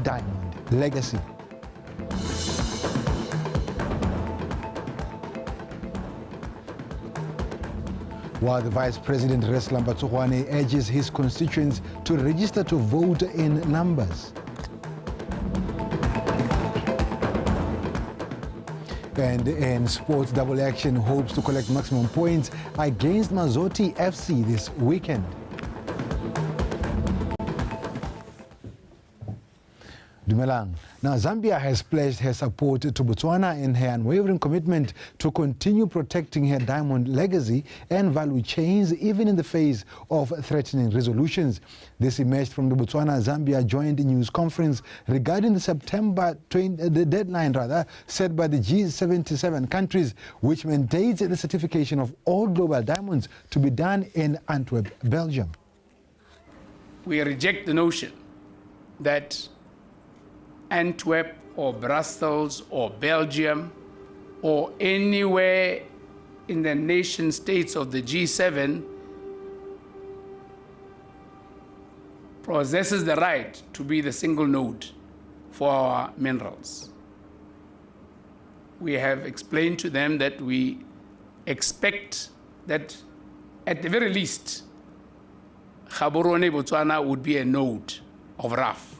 diamond legacy. While the Vice President BOTSWANA urges his constituents to register to vote in numbers. And in sports, Double Action hopes to collect maximum points against Mazoti FC this weekend. Dumelang. Now, Zambia has pledged her support to Botswana in her unwavering commitment to continue protecting her diamond legacy and value chains, even in the face of threatening resolutions. This emerged from the Botswana-Zambia joint news conference regarding the the deadline set by the G77 countries, which mandates the certification of all global diamonds to be done in Antwerp, Belgium. We reject the notion that Antwerp or Brussels or Belgium or anywhere in the nation states of the G7 possesses the right to be the single node for our minerals. We have explained to them that we expect that at the very least Gaborone, Botswana would be a node of rough,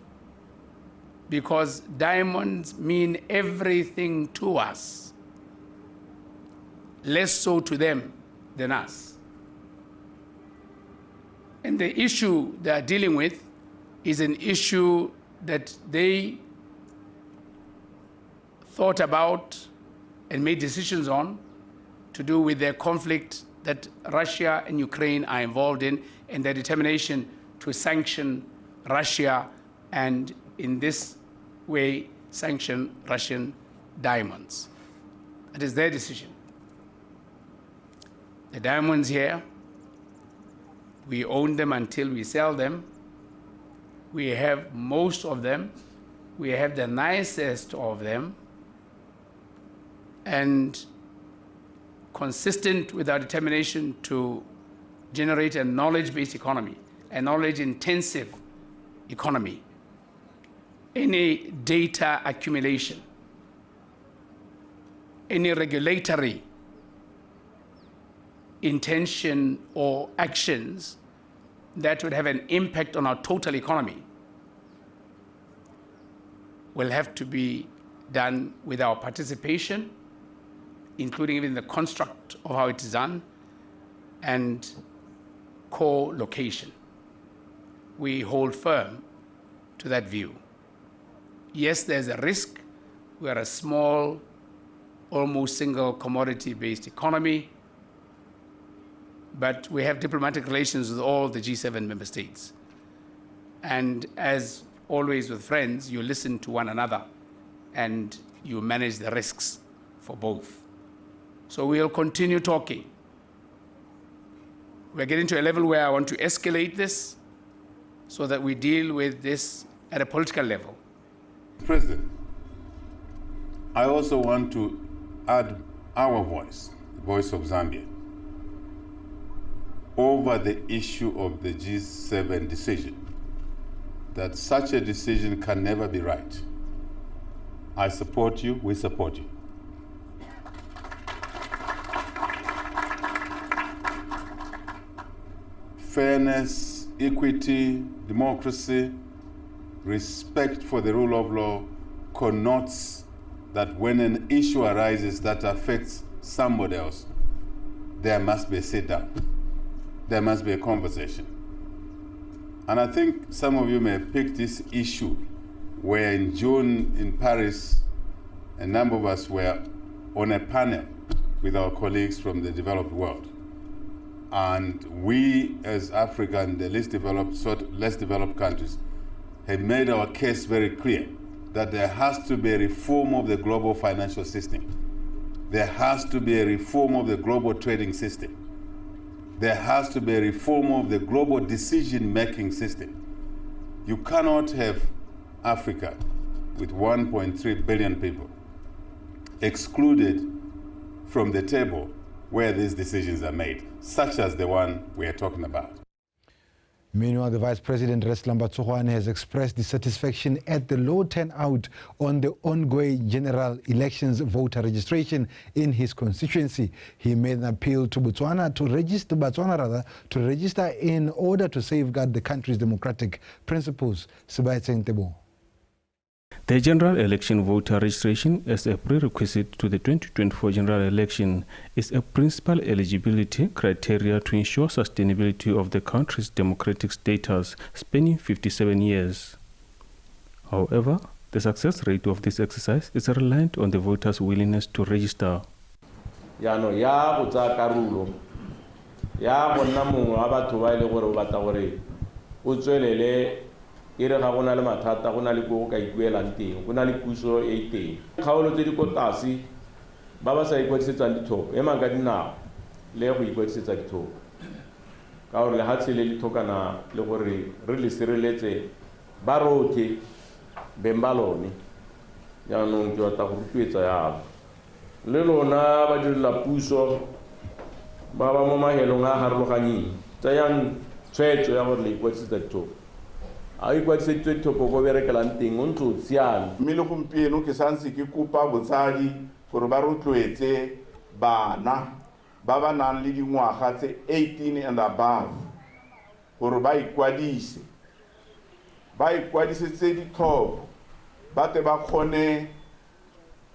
because diamonds mean everything to us, less so to them than us. And the issue they are dealing with is an issue that they thought about and made decisions on to do with their conflict that Russia and Ukraine are involved in, and their determination to sanction Russia and in this way sanction Russian diamonds. That is their decision. The diamonds here, we own them until we sell them. We have most of them. We have the nicest of them. And consistent with our determination to generate a knowledge-based economy, a knowledge-intensive economy, any data accumulation, any regulatory intention or actions that would have an impact on our total economy will have to be done with our participation, including even the construct of how it is done, and co-location. We hold firm to that view. Yes, there's a risk. We are a small, almost single commodity-based economy, but we have diplomatic relations with all the G7 member states. And as always with friends, you listen to one another and you manage the risks for both. So we'll continue talking. We're getting to a level where I want to escalate this so that we deal with this at a political level. President, I also want to add our voice, the voice of Zambia, over the issue of the G7 decision, that such a decision can never be right. I support you, we support you. Fairness, equity, democracy, respect for the rule of law connotes that when an issue arises that affects somebody else, there must be a sit-down. There must be a conversation. And I think some of you may pick this issue where in June in Paris, a number of us were on a panel with our colleagues from the developed world. And we, as Africa and the less developed countries, have made our case very clear that there has to be a reform of the global financial system. There has to be a reform of the global trading system. There has to be a reform of the global decision-making system. You cannot have Africa with 1.3 billion people excluded from the table where these decisions are made, such as the one we are talking about. Meanwhile, the Vice President, BOTSWANA, has expressed dissatisfaction at the low turnout on the ongoing general elections voter registration in his constituency. He made an appeal to Botswana to register in order to safeguard the country's democratic principles. The general election voter registration as a prerequisite to the 2024 general election is a principal eligibility criteria to ensure sustainability of the country's democratic status spanning 57 years. However, the success rate of this exercise is reliant on the voters' willingness to register. Ere ga gona le mathata gona le go ka ikuelang teng gona le puso e teng kgaolo tse di ko tasi ba ba sa ikwadisetsa dithopo e manga dinao le go ikwadisetsa dithopo ka gore le hatse le thokana le gore re le sireletse ba rotlhe bembalone ya no ke wa ta go rutwetsa ya le lona ba direla puso ba ba mo mahelong a harologanyi tsayang tshwetso ya gore le ikwadisetsa dithopo a ikwadisitse thopo go berekelang teng o ntse o tsiana mme le gompieno ke santse ke kopa botsadi gore ba rotloetse bana ba ba nang le dingwaga tse 18 and above gore ba ikwadisetse dithopo ba te ba kgone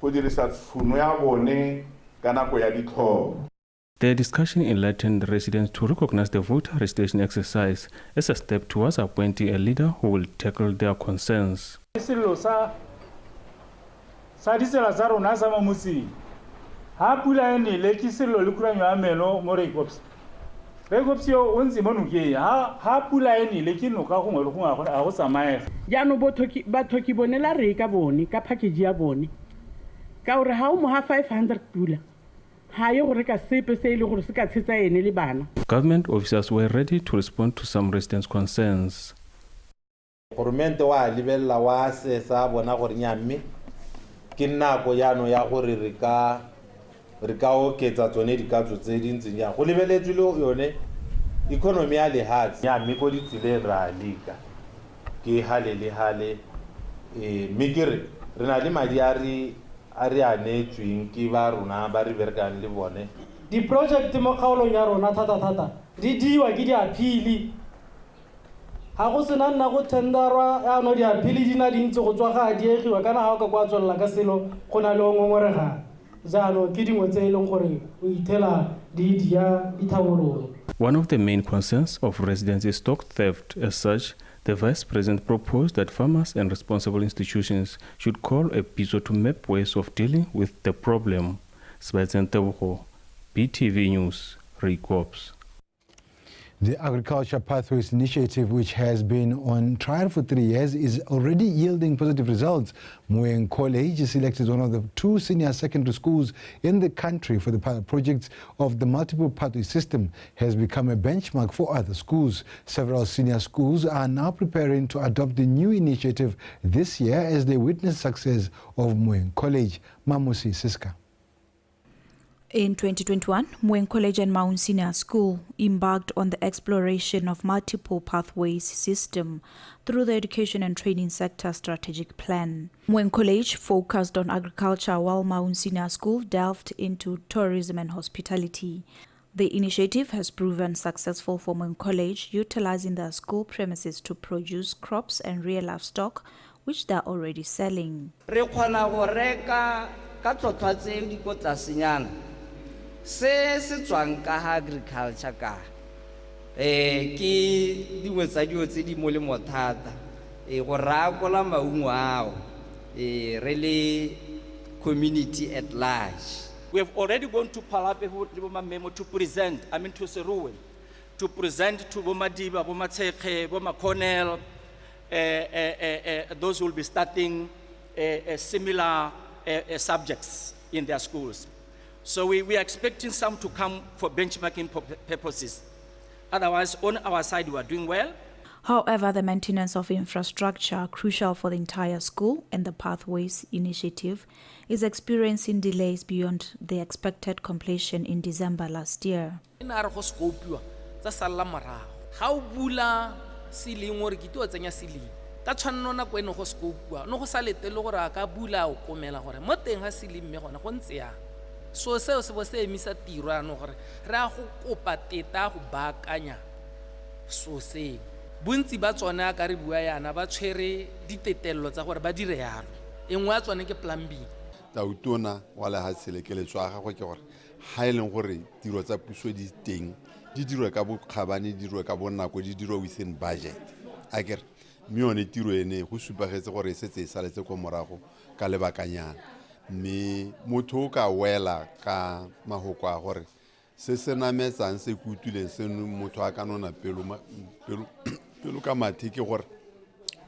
go dirisa tšhono ya bone ka nako ya dithopo. The discussion enlightened residents to recognize the voter registration exercise as a step towards appointing a leader who will tackle their concerns. Government officers were ready to respond to some residents' concerns. Government wa libella wa se sa bona gore nyamme ke nako yano ya gore re ka oketsa tsone dikatso tse dintsi nya go lebeletswe le yone economy ya lehatsi nyamme go ditsile ra lika ke hale mikire re na le madi ari anetsweng ke ba rona ba re berekang le bone di project mo kgaolong ya rona thata di diwa ke di appeal ha go sena nna go tenderwa ya no di appeal di na dintse go tswa ga diegiwa kana ha ka kwa tswella ka selo gona le ngongorega jalo ke dingwe tse ileng gore o ithela di dia dithabololo. One of the main concerns of residents is stock theft. As such, the Vice President proposed that farmers and responsible institutions should call a BISO to map ways of dealing with the problem. BTV News, Records. The Agriculture Pathways Initiative, which has been on trial for 3 years, is already yielding positive results. Moeng College is selected one of the 2 senior secondary schools in the country for the projects of the multiple pathway system, has become a benchmark for other schools. Several senior schools are now preparing to adopt the new initiative this year as they witness success of Moeng College. Mamusi Siska. In 2021, Moeng College and Mount Senior School embarked on the exploration of multiple pathways system through the Education and Training Sector Strategic Plan. Moeng College focused on agriculture while Mount Senior School delved into tourism and hospitality. The initiative has proven successful for Moeng College, utilizing their school premises to produce crops and real livestock, which they are already selling. Se tswang ka agriculture ka ke dingwe tsa dio tse di molemo thata go rakola maungo ao re le community at large. We have already gone to Palape Memo to present, to Seruwe, to present to Bomadiba, Bomatsekhe, Bomakonel, those who will be starting similar subjects in their schools. So we are expecting some to come for benchmarking purposes. Otherwise, on our side, we are doing well. However, the maintenance of infrastructure, crucial for the entire school, and the Pathways Initiative is experiencing delays beyond the expected completion in December last year. How bula ceiling gore ke tlo tsenya ceiling ka tshwanno nako eno go scope no go sa letele gore a ka bula o komela gore mo teng ga ceiling mme gona go ntse ya so seo se bo se emisa tiro ano gore re a go kopa teta go baakanya so se bontsi ba tsona ka re bua yana ba tshwere ditetello tsa gore ba dire yalo engwe a tsone ke plan B. Tautona wa lehatshe le keletswa ga go ke gore ha ile gore tiro tsa puso di teng di dirwa ka bokgabane di dirwa ka bonako di dirwa within budget a kere mme yone tiro ene go supagetse gore se tse saletse ko morago ka lebakanyana mme motho ka wela ka mahoko a gore se se nametsang se kutuleng se motho a ka nona pelo ka mathe ke gore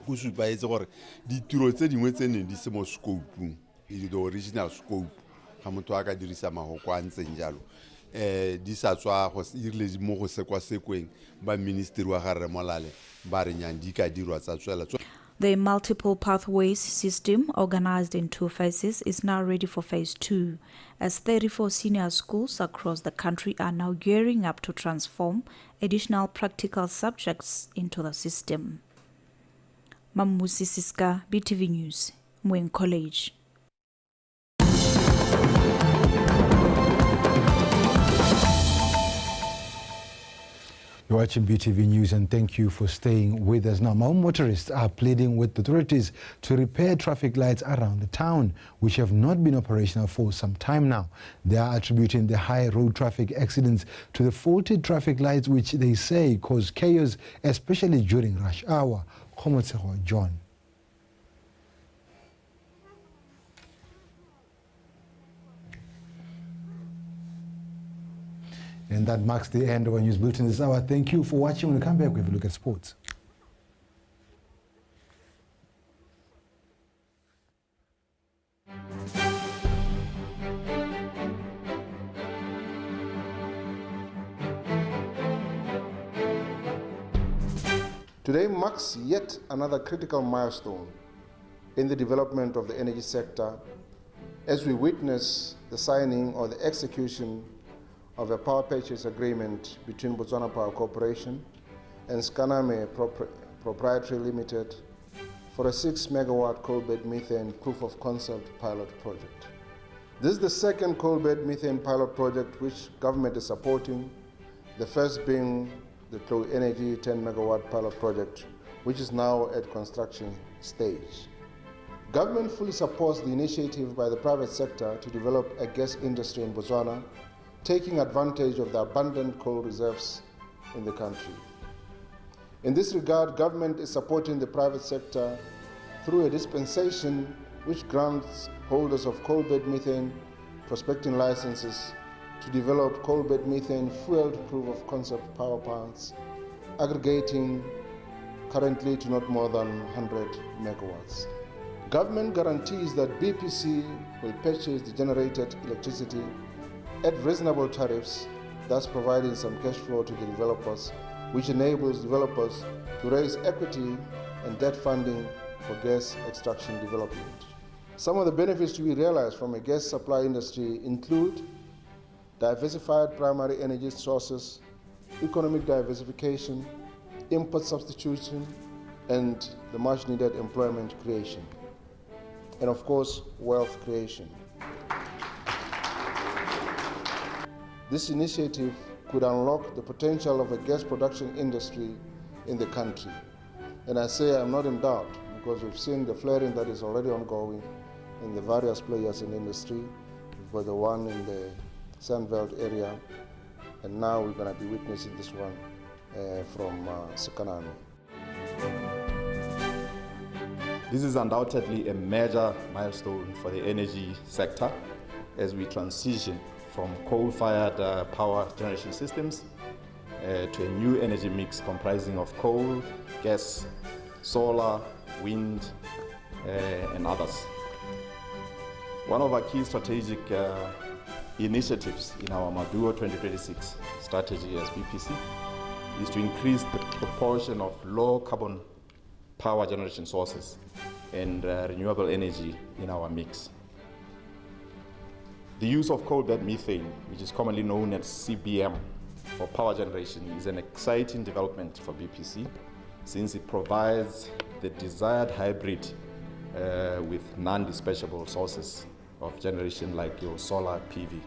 go supagetse gore ditiro tse dingwe tse ne di se mo scope the original scope ga motho a ka dirisa mahoko a ntseng jalo di sa tswa go irile mo go sekwa sekweng ba ministry wa ga Remolale ba re nyang di ka dirwa tsa tswela. The multiple pathways system, organized in 2 phases, is now ready for phase 2, as 34 senior schools across the country are now gearing up to transform additional practical subjects into the system. Mamusi Siska, BTV News, Mweng College. You're watching BTV News, and thank you for staying with us. Now, Mau motorists are pleading with authorities to repair traffic lights around the town, which have not been operational for some time now. They are attributing the high road traffic accidents to the faulty traffic lights, which they say cause chaos, especially during rush hour. Khomotseho John. And that marks the end of our news bulletin this hour. Thank you for watching. When we come back, we have a look at sports. Today marks yet another critical milestone in the development of the energy sector as we witness the signing or the execution of a power purchase agreement between Botswana Power Corporation and Skaname Proprietary Limited for a 6-megawatt coal-bed methane proof of concept pilot project. This is the second coal-bed methane pilot project which government is supporting, the first being the Flow Energy 10-megawatt pilot project, which is now at construction stage. Government fully supports the initiative by the private sector to develop a gas industry in Botswana, taking advantage of the abundant coal reserves in the country. In this regard, government is supporting the private sector through a dispensation which grants holders of coal-bed methane prospecting licenses to develop coal-bed methane fueled proof of concept power plants, aggregating currently to not more than 100 megawatts. Government guarantees that BPC will purchase the generated electricity at reasonable tariffs, thus providing some cash flow to the developers, which enables developers to raise equity and debt funding for gas extraction development. Some of the benefits to be realized from a gas supply industry include diversified primary energy sources, economic diversification, import substitution, and the much needed employment creation. And of course, wealth creation. This initiative could unlock the potential of a gas production industry in the country. And I say I'm not in doubt, because we've seen the flaring that is already ongoing in the various players in the industry. We've got the one in the Sandveld area, and now we're going to be witnessing this one from Skaname. This is undoubtedly a major milestone for the energy sector as we transition from coal-fired power generation systems to a new energy mix comprising of coal, gas, solar, wind, and others. One of our key strategic initiatives in our Maduo 2026 strategy as BPC is to increase the proportion of low-carbon power generation sources and renewable energy in our mix. The use of coal-bed methane, which is commonly known as CBM, for power generation is an exciting development for BPC, since it provides the desired hybrid with non-dispatchable sources of generation like your solar PV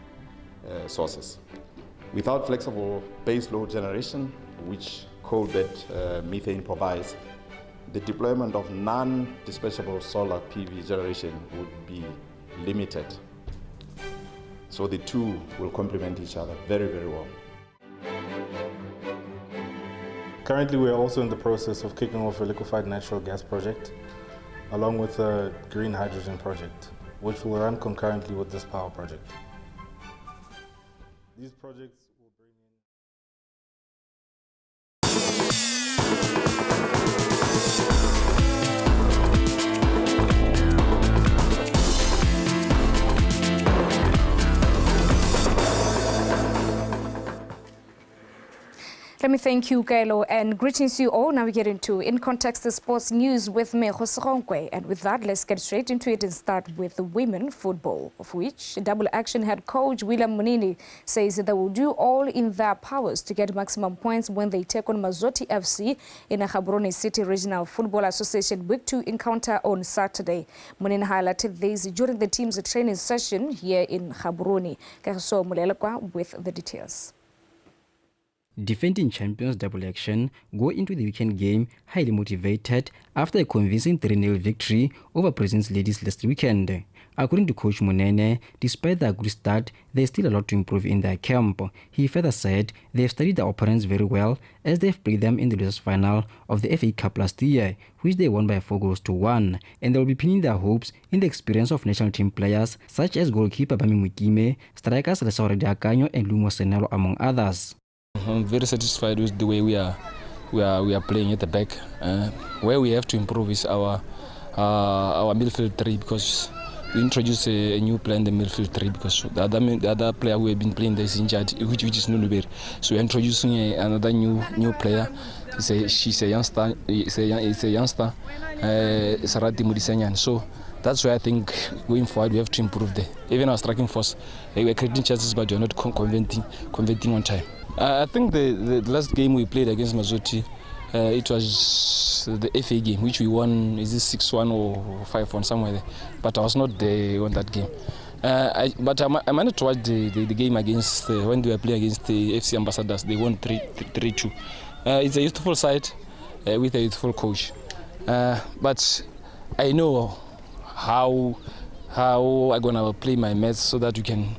sources. Without flexible baseload generation, which coal-bed methane provides, the deployment of non-dispatchable solar PV generation would be limited. So the two will complement each other very, very well. Currently, we are also in the process of kicking off a liquefied natural gas project, along with a green hydrogen project, which will run concurrently with this power project. These projects will bring in... Let me thank you, Kaelo, and greetings to you all. Now we get into In Context the Sports News with me, Jose. And with that, let's get straight into it and start with the women football, of which Double Action head coach William Munini says they will do all in their powers to get maximum points when they take on Mazoti FC in a Gaborone City Regional Football Association Week 2 encounter on Saturday. Munini highlighted this during the team's training session here in Gaborone. Kagiso Mulelekwa with the details. Defending champions Double Action go into the weekend game highly motivated after a convincing 3-0 victory over Presence Ladies last weekend. According to Coach Munene, despite their good start, there's still a lot to improve in their camp. He further said they've studied their opponents very well as they've played them in the losers final of the FA Cup last year, which they won by 4-1, and they'll be pinning their hopes in the experience of national team players such as goalkeeper Bami Mukime, strikers Lesaore Diakanyo and Lumo Senelo, among others. I'm very satisfied with the way we are playing at the back. Where we have to improve is our midfield three, because we introduced a new player in the midfield three because the other player who had been playing there is injured, which is Nunuberi. So we're introducing another new player. She's a youngster. Sarati Mudisenyan. So that's why I think going forward we have to improve there. Even our striking force, we're creating chances, but we're not converting on time. I think the last game we played against Mazoti, it was the FA game, which we won, is it 6-1 or 5-1, somewhere there. But I was not there on that game. But I managed to watch the game against, when they were playing against the FC Ambassadors, they won 3-2. It's a youthful side with a youthful coach. But I know how I'm going to play my match so that you can,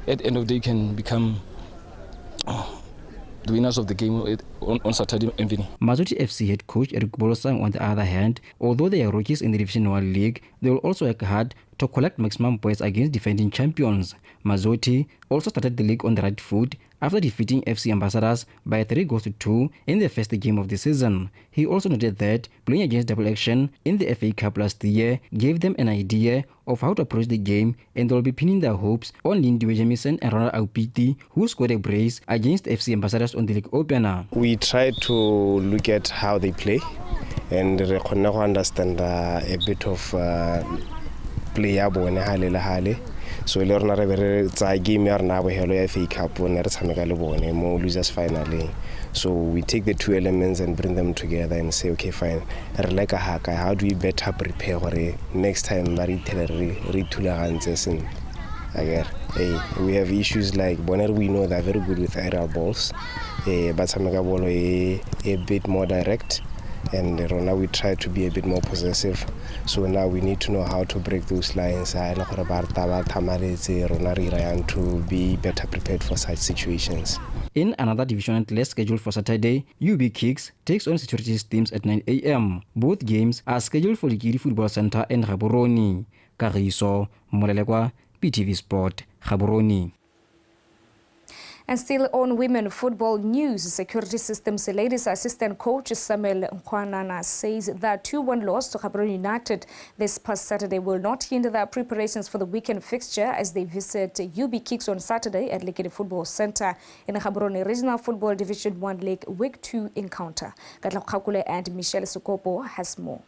at the end of the day, you can become the winners of the game on Saturday evening. Mazoti FC head coach Eric Bolosang, on the other hand, although they are rookies in the Division 1 league, they will also work hard to collect maximum points against defending champions. Mazoti also started the league on the right foot after defeating FC Ambassadors by 3-2 in their first game of the season. He also noted that playing against Double Action in the FA Cup last year gave them an idea of how to approach the game, and they'll be pinning their hopes on Lindiwe Jamison and Ronald Aupiti, who scored a brace against FC Ambassadors on the league opener. We try to look at how they play and understand a bit of play hale. So le rona re be tsa game ya rena bohelo ya FA Cup ne re tshameka le bone mo losers finally. So we take the two elements and bring them together and say, okay, fine, how do we better prepare for next time we have issues like Bonner, we know they're very good with aerial balls, but Samega Bolo a bit more direct. And now we try to be a bit more possessive. So now we need to know how to break those lines to be better prepared for such situations. In another division less scheduled for Saturday, UB Kicks takes on Securities teams at 9 a.m. Both games are scheduled for the Kiri Football Center in Gaborone. Kariso Molelekwa, PTV Sport, Gaborone. And still on women football news, Security Systems ladies assistant coach Samuel Nkwanana says that 2-1 loss to Gaborone United this past Saturday will not hinder their preparations for the weekend fixture as they visit UB Kicks on Saturday at Lekere Football Center in the Gaborone Regional Football Division 1 League Week 2 encounter. Katla Khakule and Michelle Sukopo has more.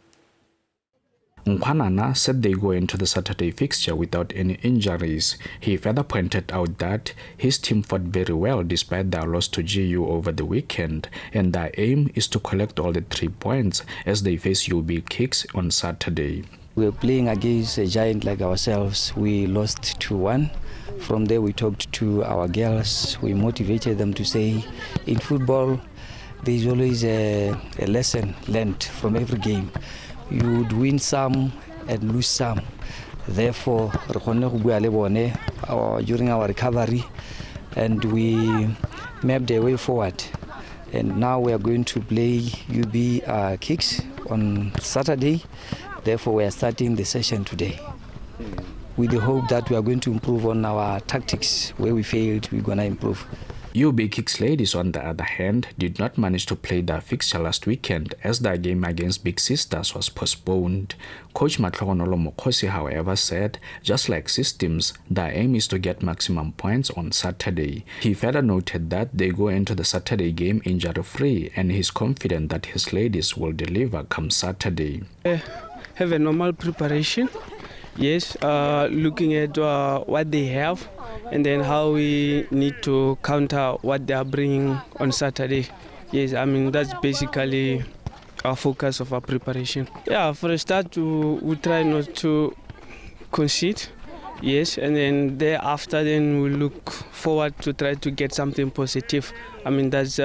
Nkwanana said they go into the Saturday fixture without any injuries. He further pointed out that his team fought very well despite their loss to GU over the weekend, and their aim is to collect all the 3 points as they face UB Kicks on Saturday. We're playing against a giant like ourselves. We lost 2-1. From there we talked to our girls. We motivated them to say, in football, there's always a lesson learned from every game. You would win some and lose some. Therefore, during our recovery, and we mapped a way forward. And now we are going to play UB Kicks on Saturday. Therefore, we are starting the session today with the hope that we are going to improve on our tactics. Where we failed, we're going to improve. UB Kicks ladies, on the other hand, did not manage to play their fixture last weekend as their game against Big Sisters was postponed. Coach Matlogonolo Mokosi, however, said, just like systems, their aim is to get maximum points on Saturday. He further noted that they go into the Saturday game injury-free, and he's confident that his ladies will deliver come Saturday. Have a normal preparation, yes, looking at what they have, and then how we need to counter what they are bringing on Saturday. Yes, I mean, that's basically our focus of our preparation. Yeah, for a start, we try not to concede, yes, and then thereafter, then we look forward to try to get something positive. I mean, that's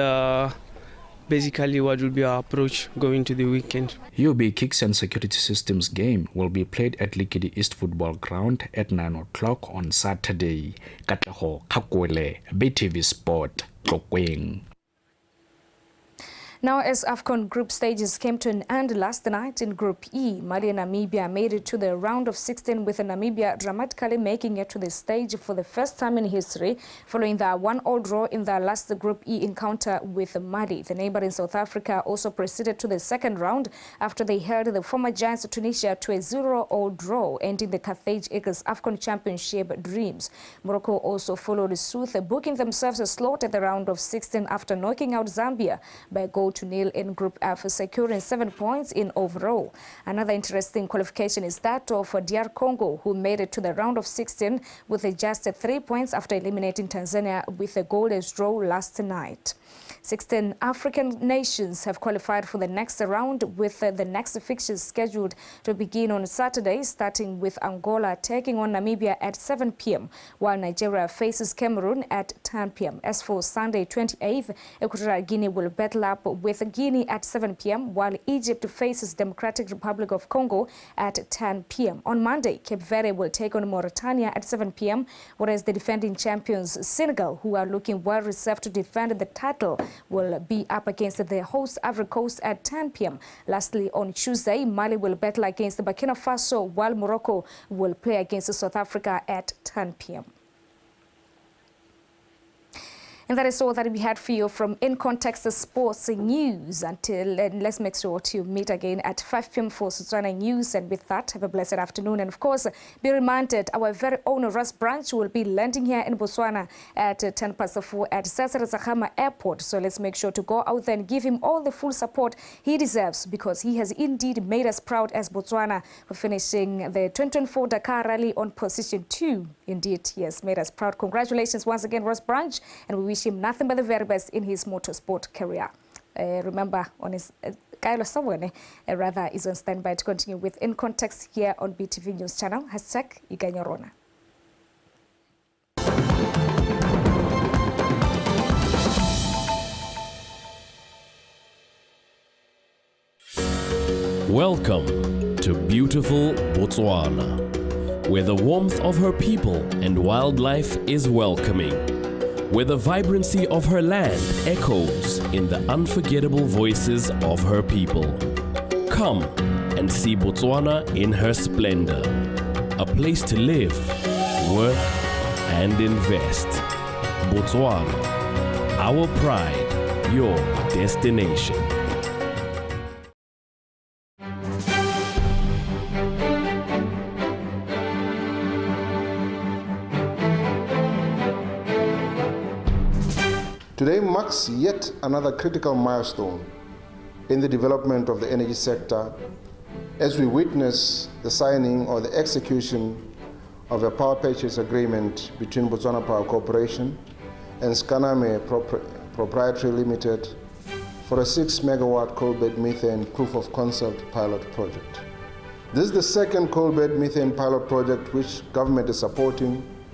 basically what will be our approach going to the weekend. UB Kicks and Security Systems game will be played at Likidi East Football Ground at 9 o'clock on Saturday. Katlaho Kakwele, BTV Sport, Tlokweng. Now, as AFCON group stages came to an end last night in Group E, Mali and Namibia made it to the round of 16, with Namibia dramatically making it to the stage for the first time in history following their 1-1 draw in their last Group E encounter with Mali. The neighbor in South Africa also proceeded to the second round after they held the former giants of Tunisia to a 0-0 draw, ending the Carthage Eagles AFCON Championship dreams. Morocco also followed suit, booking themselves a slot at the round of 16 after knocking out Zambia by a goal 2-0 in Group F, securing 7 points in overall. Another interesting qualification is that of DR Congo, who made it to the round of 16 with just 3 points after eliminating Tanzania with a goalless draw last night. 16 African nations have qualified for the next round, with the next fixtures scheduled to begin on Saturday, starting with Angola taking on Namibia at 7 p.m, while Nigeria faces Cameroon at 10 p.m. As for Sunday 28th, Equatorial Guinea will battle up with Guinea at 7 p.m, while Egypt faces Democratic Republic of Congo at 10 p.m. On Monday, Cape Verde will take on Mauritania at 7 p.m, whereas the defending champions Senegal, who are looking well reserved to defend the title, will be up against the host Ivory Coast at 10 p.m. Lastly, on Tuesday, Mali will battle against Burkina Faso, while Morocco will play against South Africa at 10 p.m. And that is all that we had for you from In Context Sports News. Until let's make sure to meet again at 5 p.m. for Botswana News. And with that, have a blessed afternoon. And of course, be reminded, our very own Ross Branch will be landing here in Botswana at 4:10 at Sasarasakama Airport. So let's make sure to go out there and give him all the full support he deserves, because he has indeed made us proud as Botswana for finishing the 2024 Dakar Rally on position 2. Indeed, he has made us proud. Congratulations once again, Ross Branch, and we wish him nothing but the very best in his motorsport career. Remember, on his Kailo Sawone, rather, is on standby to continue with In Context here on BTV News Channel. #Iganyorona. Welcome to beautiful Botswana, where the warmth of her people and wildlife is welcoming, where the vibrancy of her land echoes in the unforgettable voices of her people. Come and see Botswana in her splendor, a place to live, work, and invest. Botswana, our pride, your destination. Today marks yet another critical milestone in the development of the energy sector as we witness the signing or the execution of a power purchase agreement between Botswana Power Corporation and Skaname Proprietary Limited for a 6-megawatt coal-bed methane proof of concept pilot project. This is the second coal-bed methane pilot project which government is supporting